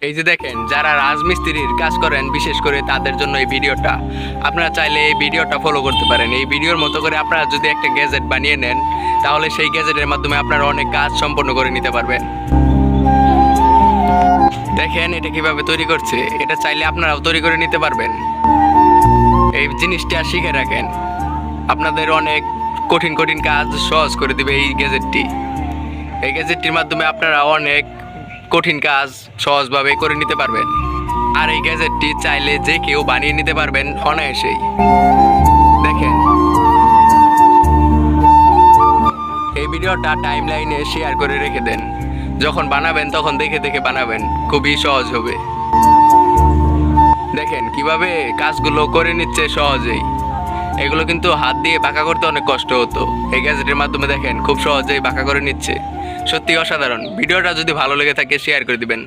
এই যে দেখেন, যারা রাজমিস্ত্রির কাজ করেন বিশেষ করে তাদের জন্য এই ভিডিওটা। আপনারা চাইলে এই ভিডিওটা ফলো করতে পারেন। এই ভিডিওর মতো করে আপনারা যদি একটা গ্যাজেট বানিয়ে নেন, তাহলে সেই গ্যাজেটের মাধ্যমে আপনারা অনেক কাজ সম্পন্ন করে নিতে পারবেন। দেখেন এটা কিভাবে তৈরি করছে, এটা চাইলে আপনারাও তৈরি করে নিতে পারবেন। এই জিনিসটা শিখে রাখেন, আপনাদের অনেক কঠিন কঠিন কাজ সহজ করে দিবে এই গ্যাজেটটি। এই গ্যাজেটটির মাধ্যমে আপনারা অনেক কঠিন কাজ সহজভাবে করে নিতে পারবেন। আর এই গ্যাজেটটি চাইলে যে কেউ বানিয়ে নিতে পারবেন অনায়াসেই। দেখেন, এই ভিডিওটা টাইম লাইনে শেয়ার করে রেখে দেন। যখন বানাবেন তখন দেখে দেখে বানাবেন, খুবই সহজ হবে। দেখেন কিভাবে কাজগুলো করে নিচ্ছে সহজেই। এগুলো কিন্তু হাত দিয়ে বাঁকা করতে অনেক কষ্ট হতো, এই গ্যাজেটের মাধ্যমে দেখেন খুব সহজেই বাঁকা করে নিচ্ছে। সত্যি অসাধারণ। ভিডিওটা যদি ভালো লেগে থাকে শেয়ার করে দিবেন।